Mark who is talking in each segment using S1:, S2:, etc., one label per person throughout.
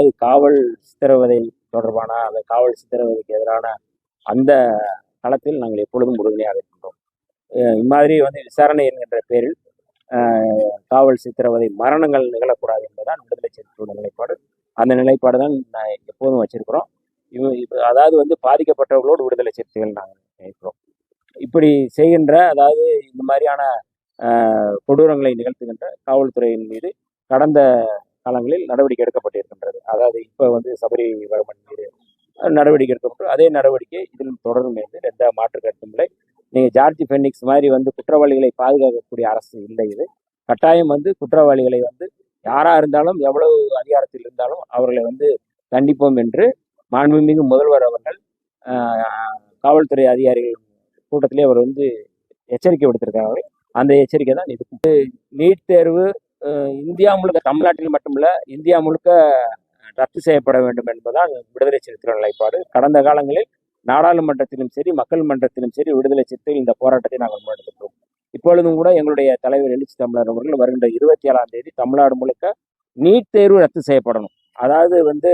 S1: அதாவது காவல் சித்திரவதை தொடர்பான அந்த காவல் சித்திரவதைக்கு எதிரான அந்த களத்தில் நாங்கள் எப்பொழுதும் உறுதுணையாக இருக்கின்றோம். இம்மாதிரி விசாரணை என்கின்ற பேரில் காவல் சித்திரவதை மரணங்கள் நிகழக்கூடாது என்பதுதான் விடுதலை சிறுத்தைகளோட நிலைப்பாடு. அந்த நிலைப்பாடு தான் நான் எப்போதும் வச்சிருக்கிறோம். அதாவது பாதிக்கப்பட்டவர்களோடு விடுதலை சிறுத்தைகள் நாங்கள் நினைக்கிறோம். இப்படி செய்கின்ற, அதாவது இந்த மாதிரியான கொடூரங்களை நிகழ்த்துகின்ற காவல்துறையின் மீது கடந்த காலங்களில் நடவடிக்கை எடுக்கப்பட்டிருக்கின்றது. அதாவது இப்போ சபரிவர்மன் மீது நடவடிக்கை எடுக்கப்பட்டு அதே நடவடிக்கை இதில் தொடரும் என்று எந்த மாற்று கருத்தும் இல்லை. நீங்கள் ஜார்ஜ் பென்னிக்ஸ் மாதிரி குற்றவாளிகளை பாதுகாக்கக்கூடிய அரசு இல்லை. இது கட்டாயம் குற்றவாளிகளை யாராக இருந்தாலும் எவ்வளவு அதிகாரத்தில் இருந்தாலும் அவர்களை தண்டிப்போம் என்று மாண்புமிகு முதல்வர் அவர்கள் காவல்துறை அதிகாரிகள் கூட்டத்திலே அவர் எச்சரிக்கை விடுத்திருக்காங்க. அந்த எச்சரிக்கை தான் இதுக்கு. நீட் தேர்வு இந்தியா முழுக்க, தமிழ்நாட்டில் மட்டுமல்ல இந்தியா முழுக்க ரத்து செய்யப்பட வேண்டும் என்பதால் விடுதலை சிறுத்தைகள் நிலைப்பாடு. கடந்த காலங்களில் நாடாளுமன்றத்திலும் சரி மக்கள் மன்றத்திலும் சரி விடுதலை சிறுத்தைகள் இந்த போராட்டத்தை நாங்கள் முன்னெடுத்துக்கிறோம். இப்பொழுதும் கூட எங்களுடைய தலைவர் எழுச்சி தமிழர் அவர்கள் வருகின்ற 27ஆம் தேதி தமிழ்நாடு முழுக்க நீட் தேர்வு ரத்து செய்யப்படணும். அதாவது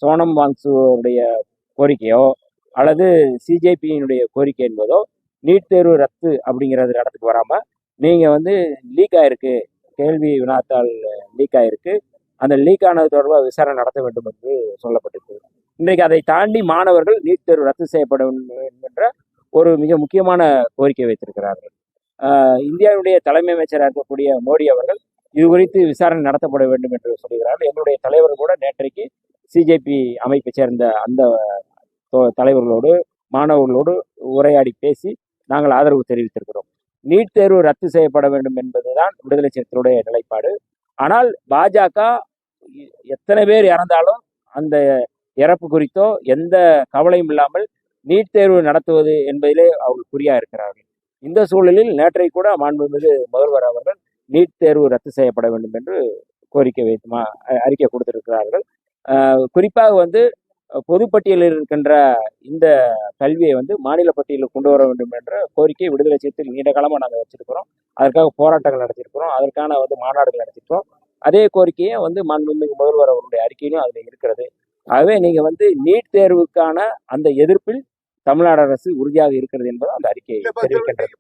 S1: சோனம் வாங்சுடைய கோரிக்கையோ அல்லது சிஜேபியினுடைய கோரிக்கை என்பதோ நீட் தேர்வு ரத்து அப்படிங்கிறது இடத்துக்கு வராமல் நீங்கள் லீக் ஆயிருக்கு, கேள்வி வினாத்தால் லீக் ஆயிருக்கு, அந்த லீக் ஆனது தொடர்பாக விசாரணை நடத்த வேண்டும் என்று சொல்லப்பட்டிருக்கு. இன்றைக்கு அதை தாண்டி மாணவர்கள் நீட் தேர்வு ரத்து செய்யப்பட வேண்டும் என்கின்ற ஒரு மிக முக்கியமான கோரிக்கை வைத்திருக்கிறார்கள். இந்தியாவுடைய தலைமை அமைச்சராக இருக்கக்கூடிய மோடி அவர்கள் இது குறித்து விசாரணை நடத்தப்பட வேண்டும் என்று சொல்கிறார்கள். எங்களுடைய தலைவர் கூட நேற்றைக்கு சிஜேபி அமைப்பை சேர்ந்த அந்த தலைவர்களோடு மாணவர்களோடு உரையாடி பேசி நாங்கள் ஆதரவு தெரிவித்திருக்கிறோம். நீட் தேர்வு ரத்து செய்யப்பட வேண்டும் என்பதுதான் விடுதலை சிறுத்தைகளுடைய நிலைப்பாடு. ஆனால் பாஜக எத்தனை பேர் இறந்தாலும் அந்த இறப்பு குறித்தோ எந்த கவலையும் இல்லாமல் நீட் தேர்வு நடத்துவது என்பதிலே அவர்கள் குறியா இருக்கிறார்கள். இந்த சூழலில் நேற்றை கூட மாண்புமிகு முதல்வர் அவர்கள் நீட் தேர்வு ரத்து செய்யப்பட வேண்டும் என்று கோரிக்கை வைத்து அறிக்கை கொடுத்திருக்கிறார்கள். குறிப்பாக பொதுப்பட்டியலில் இருக்கின்ற இந்த கல்வியை மாநில பட்டியலில் கொண்டு வர வேண்டும் என்ற கோரிக்கை விடுதலை சிறுத்தைகள் நீண்ட காலமாக நாங்கள் வச்சிருக்கிறோம். அதற்காக போராட்டங்கள் நடத்தியிருக்கிறோம். அதற்கான மாநாடுகள் நடத்திருக்கிறோம். அதே கோரிக்கையை மாண்புமிகு முதல்வர் அவருடைய அறிக்கையிலும் அதில் இருக்கிறது. ஆகவே நீங்கள் நீட் தேர்வுக்கான அந்த எதிர்ப்பில் தமிழ்நாடு அரசு உறுதியாக இருக்கிறது என்பதை அந்த அறிக்கை தெரிவிக்கின்றது.